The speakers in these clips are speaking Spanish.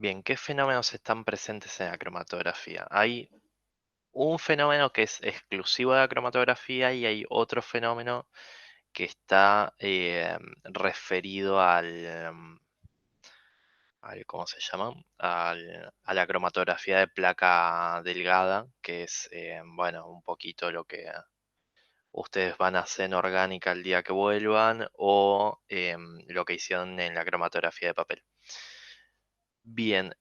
Bien, ¿qué fenómenos están presentes en la cromatografía? Hay un fenómeno que es exclusivo de la cromatografía y hay otro fenómeno que está referido ¿cómo se llama? A la cromatografía de placa delgada, que es, bueno, un poquito lo que ustedes van a hacer en orgánica el día que vuelvan o lo que hicieron en la cromatografía de papel. Bien,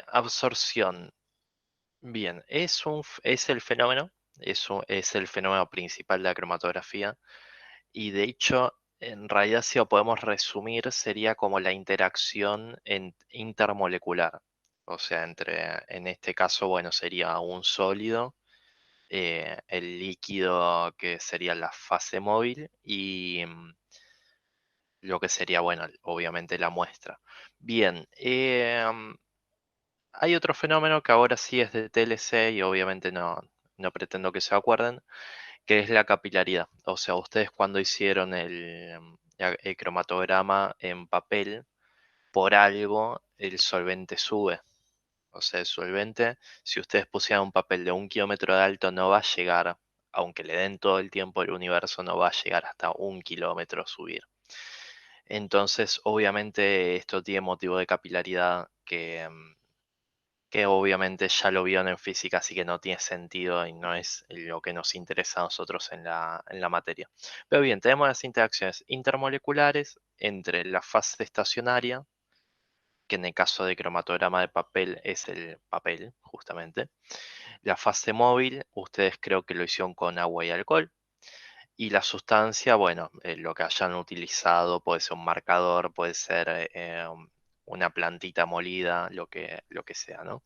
absorción. Bien, es el fenómeno, es el fenómeno principal de la cromatografía y de hecho, en realidad si lo podemos resumir, sería como la interacción intermolecular. O sea, en este caso, bueno, sería un sólido, el líquido que sería la fase móvil y lo que sería, bueno, obviamente la muestra. Bien, hay otro fenómeno que ahora sí es de TLC y obviamente no pretendo que se acuerden, que es la capilaridad. O sea, ustedes cuando hicieron el cromatograma en papel, por algo el solvente sube. O sea, el solvente, si ustedes pusieran un papel de 1 kilómetro de alto, no va a llegar, aunque le den todo el tiempo del universo, no va a llegar hasta 1 kilómetro subir. Entonces, obviamente, esto tiene motivo de capilaridad que obviamente ya lo vieron en física, así que no tiene sentido y no es lo que nos interesa a nosotros en la materia. Pero bien, tenemos las interacciones intermoleculares entre la fase estacionaria, que en el caso de cromatograma de papel es el papel, justamente. La fase móvil, ustedes creo que lo hicieron con agua y alcohol. Y la sustancia, bueno, lo que hayan utilizado, puede ser un marcador, puede ser una plantita molida, lo que sea, ¿no?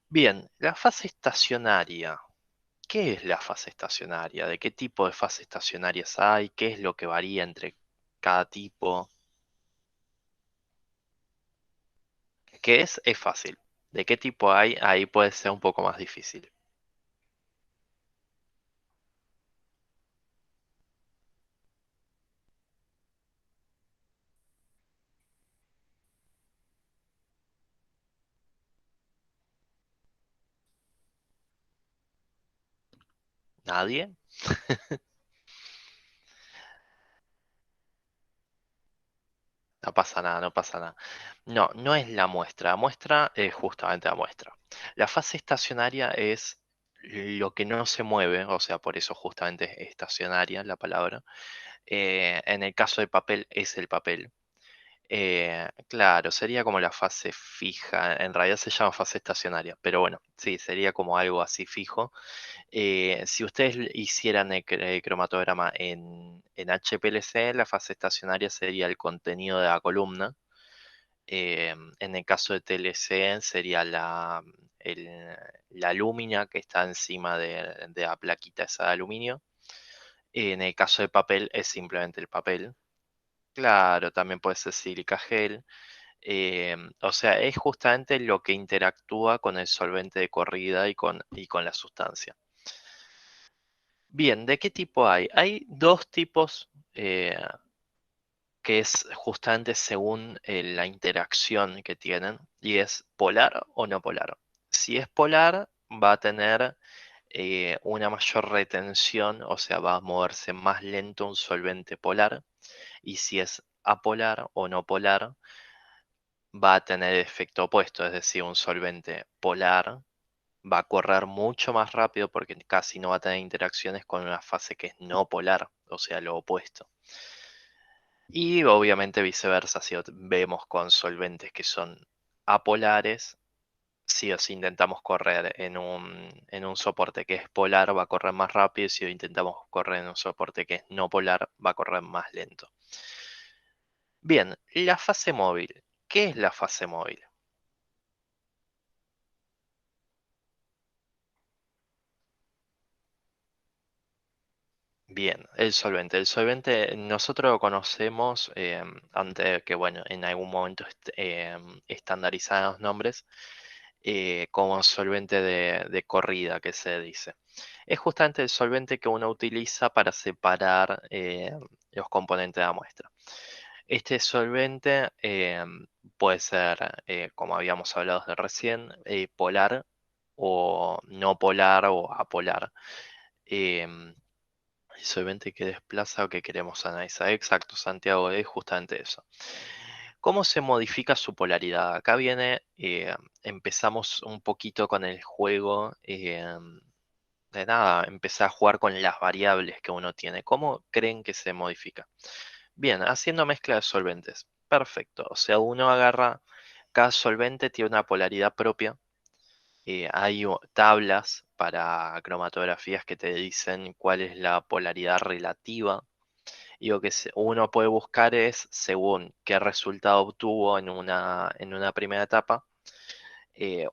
Bien, la fase estacionaria. ¿Qué es la fase estacionaria? ¿De qué tipo de fase estacionarias hay? ¿Qué es lo que varía entre cada tipo? ¿Qué es? Es fácil. ¿De qué tipo hay? Ahí puede ser un poco más difícil. ¿Nadie? No pasa nada, no pasa nada. No, no es la muestra. La muestra es justamente la muestra. La fase estacionaria es lo que no se mueve, o sea, por eso justamente es estacionaria la palabra. En el caso de papel es el papel. Claro, sería como la fase fija. En realidad se llama fase estacionaria, pero bueno, sí, sería como algo así fijo. Si ustedes hicieran el cromatograma en HPLC, la fase estacionaria sería el contenido de la columna. En el caso de TLC sería la lúmina que está encima de la plaquita esa de aluminio. En el caso de papel es simplemente el papel. Claro, también puede ser sílica gel. O sea, es justamente lo que interactúa con el solvente de corrida y con la sustancia. Bien, ¿de qué tipo hay? Hay dos tipos que es justamente según la interacción que tienen y es polar o no polar. Si es polar, va a tener una mayor retención, o sea, va a moverse más lento un solvente polar. Y si es apolar o no polar, va a tener efecto opuesto, es decir, un solvente polar va a correr mucho más rápido porque casi no va a tener interacciones con una fase que es no polar, o sea, lo opuesto. Y obviamente viceversa, si vemos con solventes que son apolares, si os intentamos correr en un soporte que es polar, va a correr más rápido, y si intentamos correr en un soporte que es no polar, va a correr más lento. Bien, la fase móvil. ¿Qué es la fase móvil? Bien, el solvente. El solvente nosotros lo conocemos antes de que, bueno, en algún momento estandarizaran los nombres como solvente de corrida, que se dice. Es justamente el solvente que uno utiliza para separar los componentes de la muestra. Este solvente puede ser, como habíamos hablado de recién, polar o no polar o apolar. Em, el solvente que desplaza o que queremos analizar. Exacto, Santiago, es justamente eso. ¿Cómo se modifica su polaridad? Acá viene, empezamos un poquito con el juego. De nada, empecé a jugar con las variables que uno tiene. ¿Cómo creen que se modifica? Bien, haciendo mezcla de solventes. Perfecto. O sea, uno agarra, cada solvente tiene una polaridad propia. Hay tablas para cromatografías que te dicen cuál es la polaridad relativa. Y lo que uno puede buscar es según qué resultado obtuvo en una primera etapa.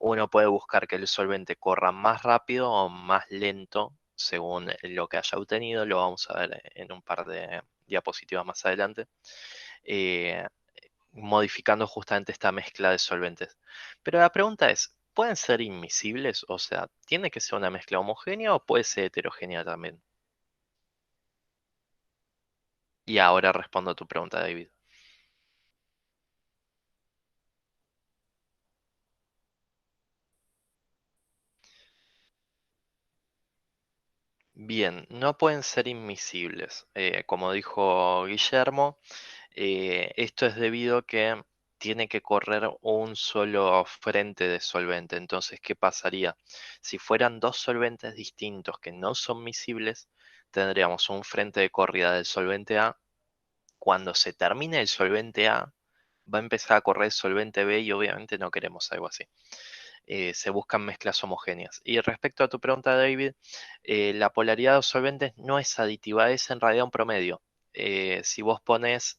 Uno puede buscar que el solvente corra más rápido o más lento según lo que haya obtenido. Lo vamos a ver en un par de diapositivas más adelante. eh, Modificando justamente esta mezcla de solventes. Pero la pregunta es, ¿pueden ser inmiscibles? O sea, ¿tiene que ser una mezcla homogénea o puede ser heterogénea también? Y ahora respondo a tu pregunta, David. Bien, no pueden ser inmiscibles. Como dijo Guillermo, esto es debido a que tiene que correr un solo frente de solvente. Entonces, ¿qué pasaría? Si fueran dos solventes distintos que no son miscibles, tendríamos un frente de corrida del solvente A. Cuando se termine el solvente A, va a empezar a correr el solvente B y obviamente no queremos algo así. Se buscan mezclas homogéneas. Y respecto a tu pregunta, David, la polaridad de los solventes no es aditiva, es en realidad un promedio. Si vos pones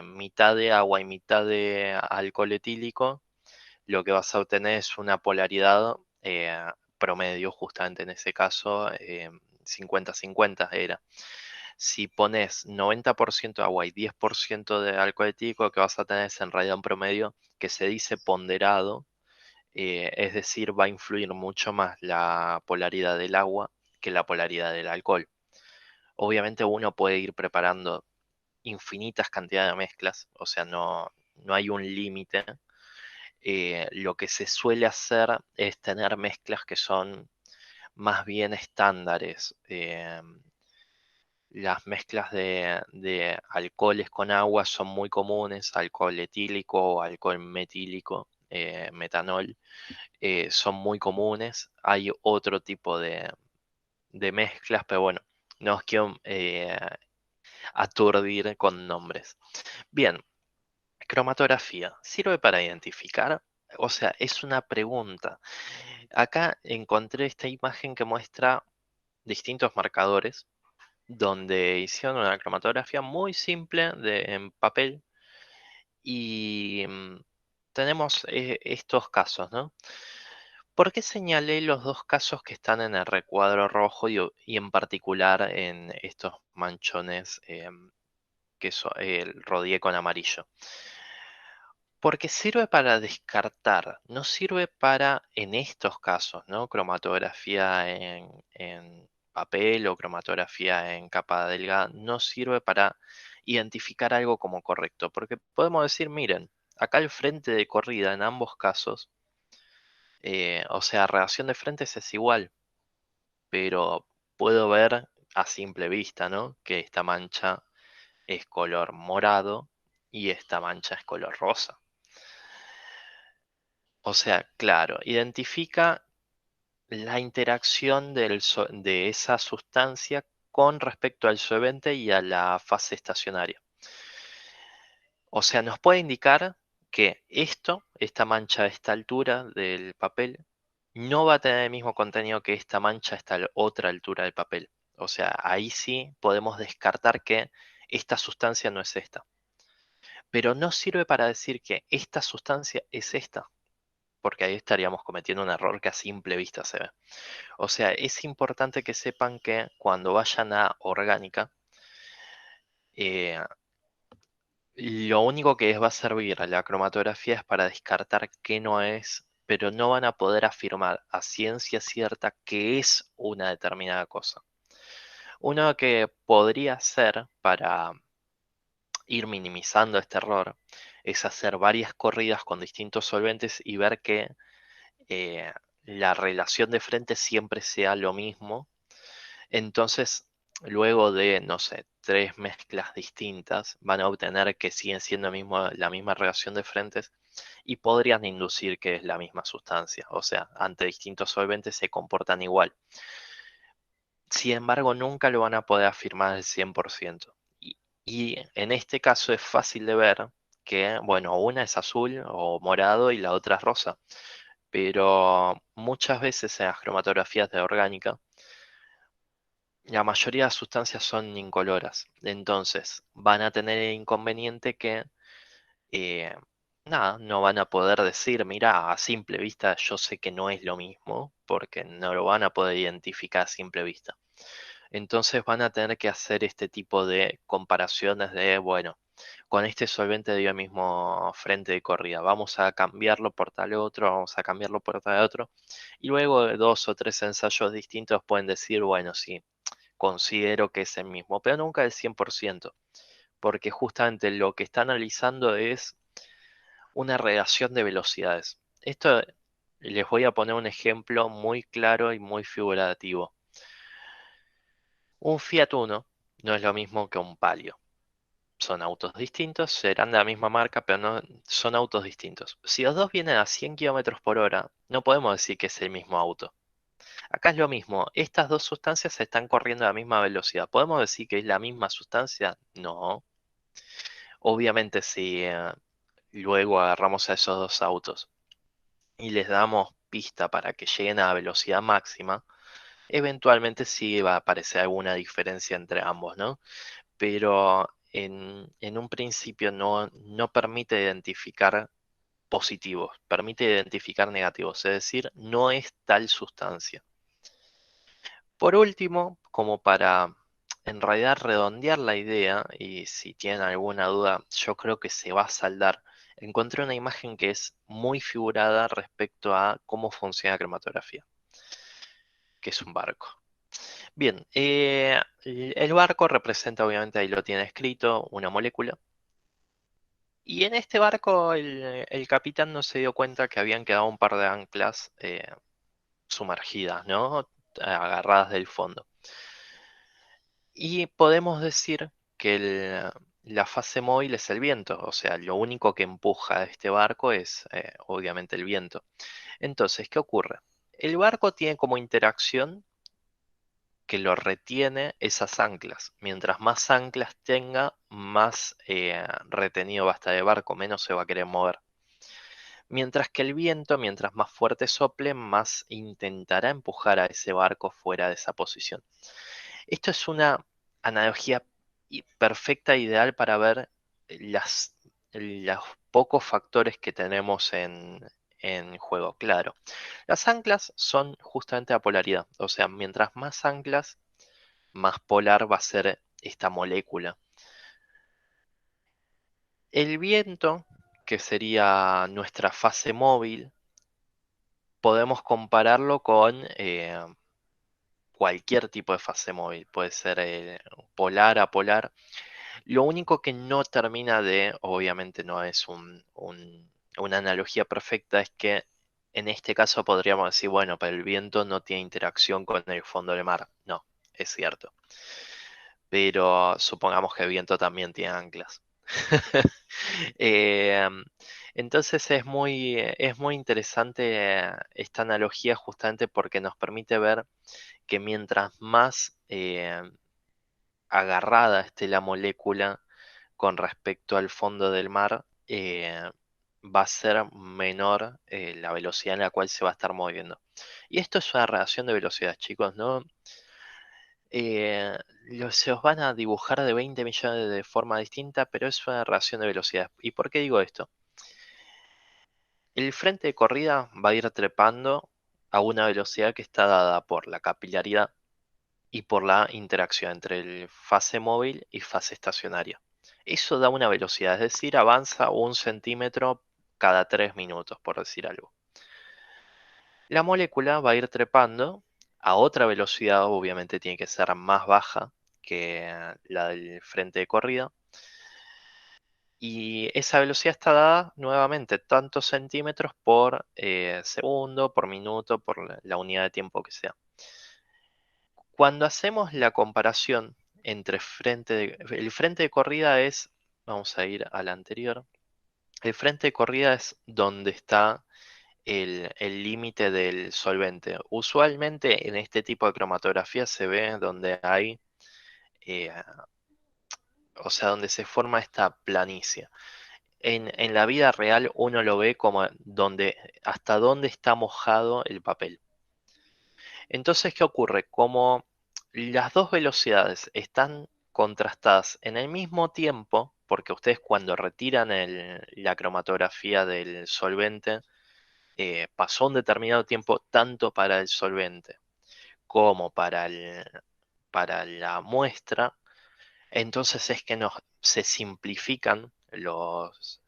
mitad de agua y mitad de alcohol etílico, lo que vas a obtener es una polaridad promedio, justamente en ese caso, 50-50 era. Si pones 90% agua y 10% de alcohol etílico, lo que vas a tener es en realidad un promedio que se dice ponderado, es decir, va a influir mucho más la polaridad del agua que la polaridad del alcohol. Obviamente uno puede ir preparando infinitas cantidades de mezclas, o sea, no hay un límite. Lo que se suele hacer es tener mezclas que son más bien estándares. Las mezclas de alcoholes con agua son muy comunes, alcohol etílico o alcohol metílico, metanol, son muy comunes. Hay otro tipo de mezclas, pero bueno, no os quiero aturdir con nombres. Bien, cromatografía, ¿sirve para identificar? O sea, es una pregunta. Acá encontré esta imagen que muestra distintos marcadores donde hicieron una cromatografía muy simple en papel y tenemos estos casos, ¿no? ¿Por qué señalé los dos casos que están en el recuadro rojo y en particular en estos manchones rodeé con amarillo? Porque sirve para descartar, no sirve para, en estos casos, ¿no? Cromatografía en papel o cromatografía en capa delgada, no sirve para identificar algo como correcto. Porque podemos decir, miren, acá el frente de corrida en ambos casos, o sea, relación de frentes es igual, pero puedo ver a simple vista, ¿no? Que esta mancha es color morado y esta mancha es color rosa. O sea, claro, identifica la interacción de esa sustancia con respecto al solvente y a la fase estacionaria. O sea, nos puede indicar que esta mancha a esta altura del papel, no va a tener el mismo contenido que esta mancha a esta otra altura del papel. O sea, ahí sí podemos descartar que esta sustancia no es esta. Pero no sirve para decir que esta sustancia es esta, porque ahí estaríamos cometiendo un error que a simple vista se ve. O sea, es importante que sepan que cuando vayan a orgánica, eh, lo único que les va a servir a la cromatografía es para descartar qué no es, pero no van a poder afirmar a ciencia cierta que es una determinada cosa. Uno que podría ser para ir minimizando este error es hacer varias corridas con distintos solventes y ver que eh, la relación de frente siempre sea lo mismo. Entonces, luego de, no sé, tres mezclas distintas, van a obtener que siguen siendo la misma relación de frentes y podrían inducir que es la misma sustancia. O sea, ante distintos solventes se comportan igual. Sin embargo, nunca lo van a poder afirmar al 100%. Y en este caso es fácil de ver que, bueno, una es azul o morado y la otra es rosa. Pero muchas veces en las cromatografías de orgánica, la mayoría de las sustancias son incoloras. Entonces, van a tener el inconveniente que, eh, nada, no van a poder decir, mira, a simple vista yo sé que no es lo mismo, porque no lo van a poder identificar a simple vista. Entonces van a tener que hacer este tipo de comparaciones de, bueno, con este solvente dio el mismo frente de corrida, vamos a cambiarlo por tal otro, vamos a cambiarlo por tal otro. Y luego de dos o tres ensayos distintos pueden decir, bueno, sí, considero que es el mismo, pero nunca el 100%, porque justamente lo que está analizando es una relación de velocidades. Esto les voy a poner un ejemplo muy claro y muy figurativo. Un Fiat Uno no es lo mismo que un Palio. Son autos distintos, serán de la misma marca, pero no son autos distintos. Si los dos vienen a 100 kilómetros por hora, no podemos decir que es el mismo auto. Acá es lo mismo, estas dos sustancias están corriendo a la misma velocidad. ¿Podemos decir que es la misma sustancia? No. Obviamente si luego agarramos a esos dos autos y les damos pista para que lleguen a la velocidad máxima, eventualmente sí va a aparecer alguna diferencia entre ambos, ¿no? Pero en un principio no permite identificar positivos, permite identificar negativos, es decir, no es tal sustancia. Por último, como para en realidad redondear la idea, y si tienen alguna duda, yo creo que se va a saldar. Encontré una imagen que es muy figurada respecto a cómo funciona la cromatografía, que es un barco. Bien, el barco representa, obviamente, ahí lo tiene escrito, una molécula. Y en este barco el capitán no se dio cuenta que habían quedado un par de anclas sumergidas, ¿no? Agarradas del fondo. Y podemos decir que la fase móvil es el viento, o sea, lo único que empuja a este barco es obviamente el viento. Entonces, ¿qué ocurre? El barco tiene como interacción que lo retiene esas anclas. Mientras más anclas tenga, más retenido va a estar el barco, menos se va a querer mover. Mientras que el viento, mientras más fuerte sople, más intentará empujar a ese barco fuera de esa posición. Esto es una analogía perfecta, ideal para ver los pocos factores que tenemos en juego. Claro, las anclas son justamente la polaridad. O sea, mientras más anclas, más polar va a ser esta molécula. El viento, que sería nuestra fase móvil, podemos compararlo con cualquier tipo de fase móvil. Puede ser polar, apolar. Lo único que no termina de, obviamente no es una analogía perfecta, es que en este caso podríamos decir, bueno, pero el viento no tiene interacción con el fondo del mar. No, es cierto. Pero supongamos que el viento también tiene anclas. Em, entonces es muy interesante esta analogía justamente porque nos permite ver que mientras más agarrada esté la molécula con respecto al fondo del mar, va a ser menor la velocidad en la cual se va a estar moviendo. Y esto es una relación de velocidades, chicos, ¿no? Eh, se os van a dibujar de 20 millones de formas distintas, pero es una relación de velocidades. ¿Y por qué digo esto? El frente de corrida va a ir trepando a una velocidad que está dada por la capilaridad y por la interacción entre el fase móvil y fase estacionaria. Eso da una velocidad, es decir, avanza 1 centímetro cada 3 minutos, por decir algo. La molécula va a ir trepando a otra velocidad, obviamente tiene que ser más baja que la del frente de corrida, Y esa velocidad está dada nuevamente tantos centímetros por segundo, por minuto, por la unidad de tiempo que sea. Cuando hacemos la comparación entre el frente de corrida es, vamos a ir al anterior, el frente de corrida es donde está el límite del solvente. Usualmente en este tipo de cromatografía se ve donde hay, eh, o sea, donde se forma esta planicie. En la vida real uno lo ve como hasta dónde está mojado el papel. Entonces, ¿qué ocurre? Como las dos velocidades están contrastadas en el mismo tiempo, porque ustedes cuando retiran la cromatografía del solvente, pasó un determinado tiempo tanto para el solvente como para la muestra, entonces es que se simplifican los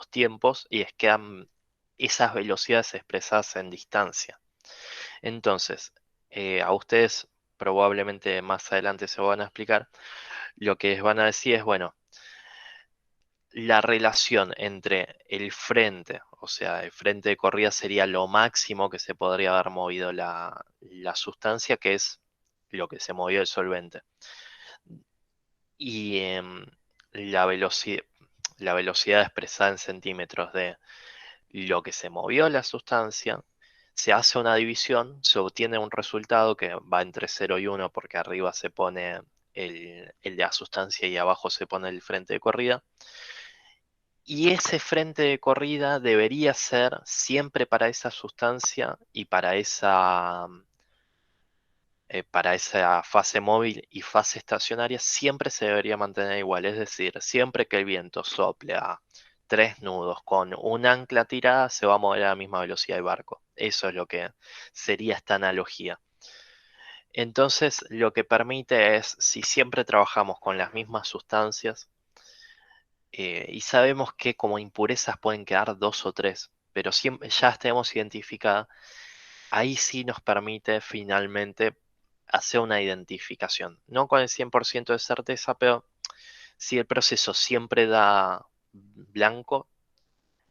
tiempos y es que quedan esas velocidades expresadas en distancia. Entonces, a ustedes probablemente más adelante se van a explicar, lo que les van a decir es, bueno, la relación entre el frente, o sea, el frente de corrida sería lo máximo que se podría haber movido la sustancia, que es lo que se movió el solvente. Y la velocidad expresada en centímetros de lo que se movió la sustancia, se hace una división, se obtiene un resultado que va entre 0 y 1 porque arriba se pone el de la sustancia y abajo se pone el frente de corrida. Y ese frente de corrida debería ser siempre para esa sustancia y para esa fase móvil y fase estacionaria, siempre se debería mantener igual. Es decir, siempre que el viento sople a 3 nudos con un ancla tirada, se va a mover a la misma velocidad del barco. Eso es lo que sería esta analogía. Entonces, lo que permite es, si siempre trabajamos con las mismas sustancias, y sabemos que como impurezas pueden quedar dos o tres, pero siempre, ya tenemos identificada, ahí sí nos permite finalmente hacer una identificación. No con el 100% de certeza, pero si el proceso siempre da blanco,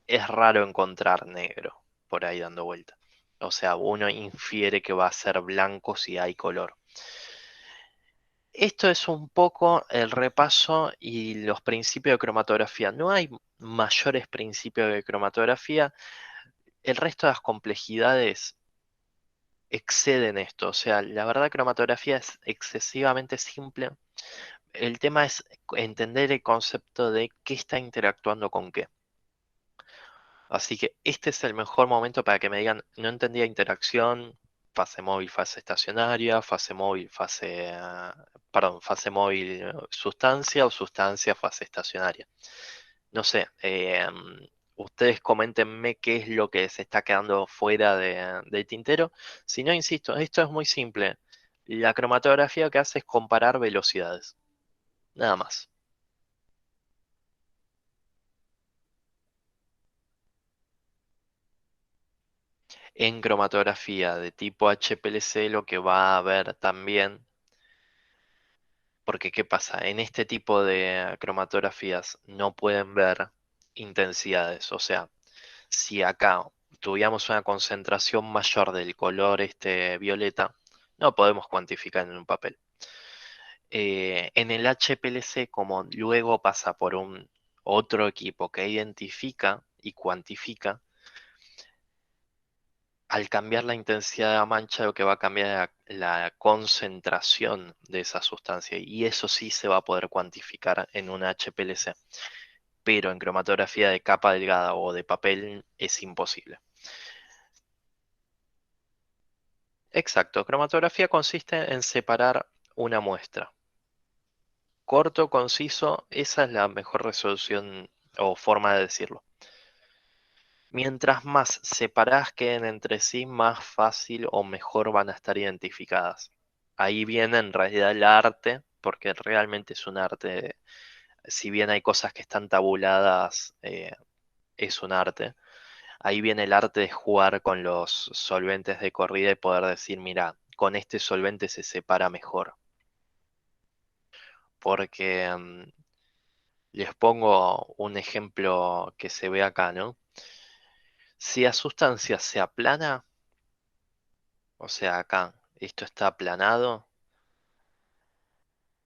es raro encontrar negro por ahí dando vuelta. O sea, uno infiere que va a ser blanco si hay color. Esto es un poco el repaso y los principios de cromatografía. No hay mayores principios de cromatografía. El resto de las complejidades exceden esto. O sea, la verdad cromatografía es excesivamente simple. El tema es entender el concepto de qué está interactuando con qué. Así que este es el mejor momento para que me digan, no entendía interacción, fase móvil, fase estacionaria, fase móvil, fase móvil, sustancia o sustancia, fase estacionaria. No sé, ustedes coméntenme qué es lo que se está quedando fuera del tintero. Si no, insisto, esto es muy simple. La cromatografía lo que hace es comparar velocidades, nada más. En cromatografía de tipo HPLC lo que va a haber también, porque ¿qué pasa? En este tipo de cromatografías no pueden ver intensidades, o sea, si acá tuviéramos una concentración mayor del color este violeta, no podemos cuantificar en un papel. En el HPLC, como luego pasa por un otro equipo que identifica y cuantifica, al cambiar la intensidad de la mancha, lo que va a cambiar es la concentración de esa sustancia y eso sí se va a poder cuantificar en un HPLC, pero en cromatografía de capa delgada o de papel es imposible. Exacto, cromatografía consiste en separar una muestra. Corto, conciso, esa es la mejor resolución o forma de decirlo. Mientras más separadas queden entre sí, más fácil o mejor van a estar identificadas. Ahí viene en realidad el arte, porque realmente es un arte. Si bien hay cosas que están tabuladas, es un arte. Ahí viene el arte de jugar con los solventes de corrida y poder decir, mira, con este solvente se separa mejor. Porque Les pongo un ejemplo que se ve acá, ¿no? Si la sustancia se aplana, o sea, acá esto está aplanado,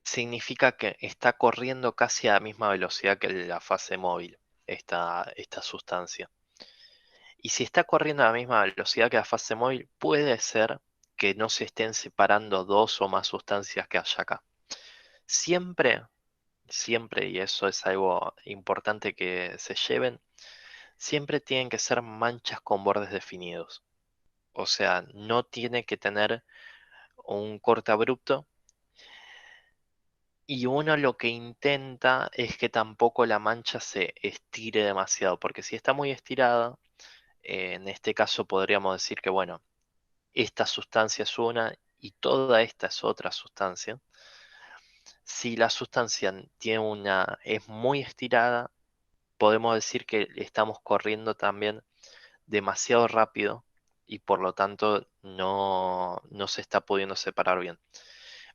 significa que está corriendo casi a la misma velocidad que la fase móvil, esta sustancia. Y si está corriendo a la misma velocidad que la fase móvil, puede ser que no se estén separando dos o más sustancias que haya acá. Siempre, siempre, y eso es algo importante que se lleven, siempre tienen que ser manchas con bordes definidos. O sea, no tiene que tener un corte abrupto. Y uno lo que intenta es que tampoco la mancha se estire demasiado, porque si está muy estirada, en este caso podríamos decir que, bueno, esta sustancia es una y toda esta es otra sustancia. Si la sustancia es muy estirada, podemos decir que estamos corriendo también demasiado rápido y por lo tanto no se está pudiendo separar bien.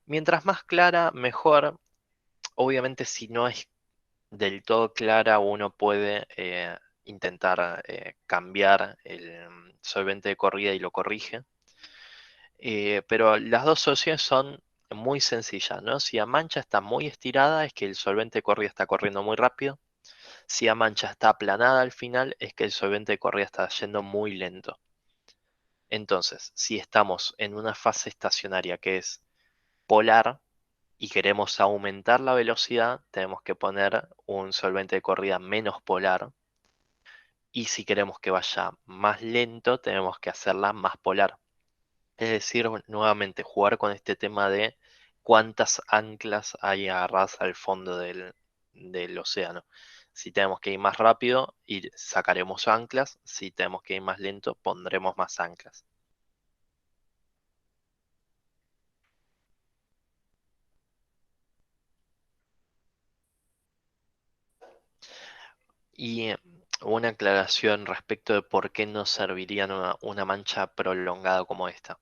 Mientras más clara, mejor. Obviamente si no es del todo clara, uno puede intentar cambiar el solvente de corrida y lo corrige. Pero las dos soluciones son muy sencillas, ¿no? Si a mancha está muy estirada, es que el solvente de corrida está corriendo muy rápido. Si a mancha está aplanada al final, es que el solvente de corrida está yendo muy lento. Entonces, si estamos en una fase estacionaria que es polar y queremos aumentar la velocidad, tenemos que poner un solvente de corrida menos polar. Y si queremos que vaya más lento, tenemos que hacerla más polar. Es decir, nuevamente jugar con este tema de cuántas anclas hay agarradas al fondo del océano. Si tenemos que ir más rápido, sacaremos anclas. Si tenemos que ir más lento, pondremos más anclas. Y una aclaración respecto de por qué no serviría una mancha prolongada como esta.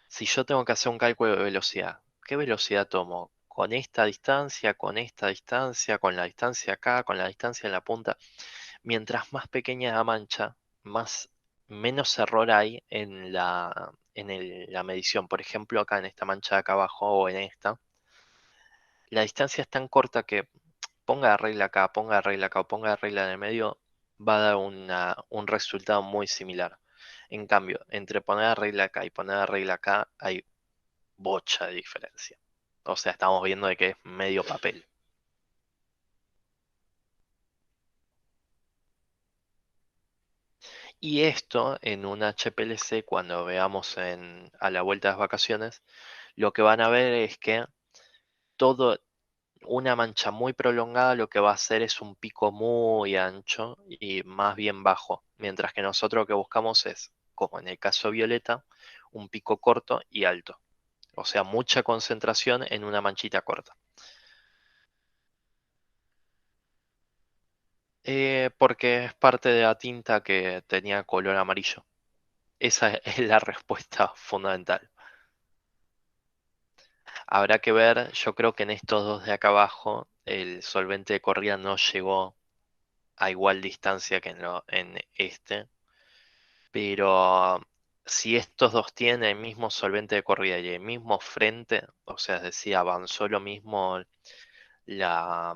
Si yo tengo que hacer un cálculo de velocidad, ¿qué velocidad tomo? Con esta distancia, con la distancia acá, con la distancia en la punta. Mientras más pequeña la mancha, menos error hay en la medición. Por ejemplo, acá en esta mancha de acá abajo o en esta, la distancia es tan corta que ponga regla acá, ponga regla acá o ponga regla en el medio, va a dar un resultado muy similar. En cambio, entre poner regla acá y poner regla acá, hay bocha de diferencia. O sea, estamos viendo de que es medio papel. Y esto en un HPLC, cuando veamos a la vuelta de las vacaciones, lo que van a ver es que todo, una mancha muy prolongada lo que va a hacer es un pico muy ancho y más bien bajo, mientras que nosotros lo que buscamos es, como en el caso violeta, un pico corto y alto. O sea, mucha concentración en una manchita corta. Porque es parte de la tinta que tenía color amarillo. Esa es la respuesta fundamental. Habrá que ver, yo creo que en estos dos de acá abajo el solvente de corrida no llegó a igual distancia que en este, pero si estos dos tienen el mismo solvente de corrida y el mismo frente, o sea, es decir, avanzó lo mismo la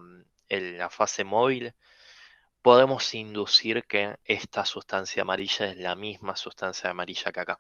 fase móvil, podemos inducir que esta sustancia amarilla es la misma sustancia amarilla que acá.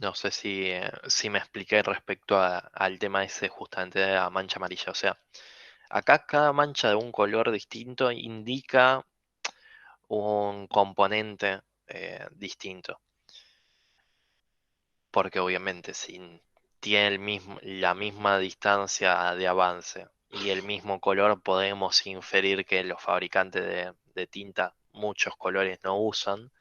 No sé si me expliqué respecto al tema ese justamente de la mancha amarilla. O sea, acá cada mancha de un color distinto indica un componente distinto. Porque obviamente si tiene la misma distancia de avance y el mismo color, podemos inferir que los fabricantes de tinta muchos colores no usan.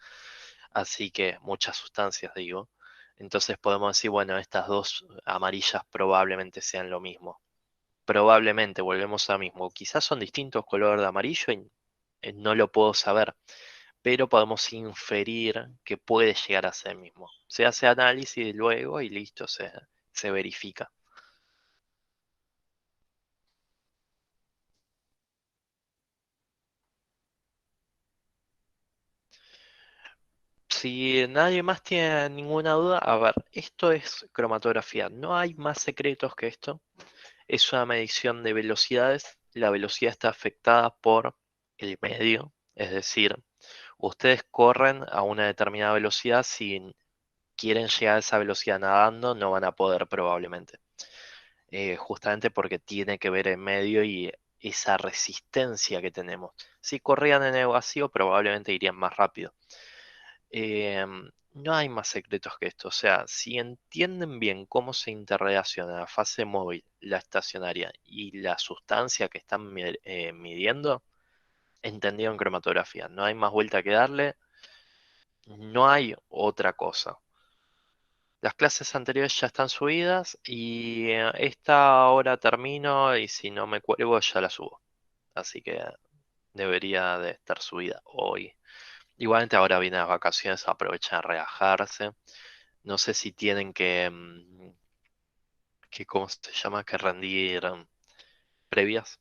Así que muchas sustancias digo. Entonces podemos decir, bueno, estas dos amarillas probablemente sean lo mismo. Probablemente, volvemos a lo mismo. Quizás son distintos color de amarillo y no lo puedo saber, pero podemos inferir que puede llegar a ser el mismo. Se hace análisis luego y listo, se verifica. Si nadie más tiene ninguna duda, a ver, esto es cromatografía. No hay más secretos que esto. Es una medición de velocidades. La velocidad está afectada por el medio, es decir, ustedes corren a una determinada velocidad. Si quieren llegar a esa velocidad nadando, no van a poder probablemente. Justamente porque tiene que ver el medio y esa resistencia que tenemos. Si corrían en el vacío, probablemente irían más rápido. No hay más secretos que esto. O sea, si entienden bien cómo se interrelaciona la fase móvil, la estacionaria y la sustancia que están midiendo, entendieron cromatografía. No hay más vuelta que darle, no hay otra cosa. Las clases anteriores ya están subidas y esta ahora termino y si no me cuelgo ya la subo. Así que debería de estar subida hoy. Igualmente ahora vienen las vacaciones, aprovechan a relajarse. No sé si tienen que ¿cómo se llama? Que rendir previas.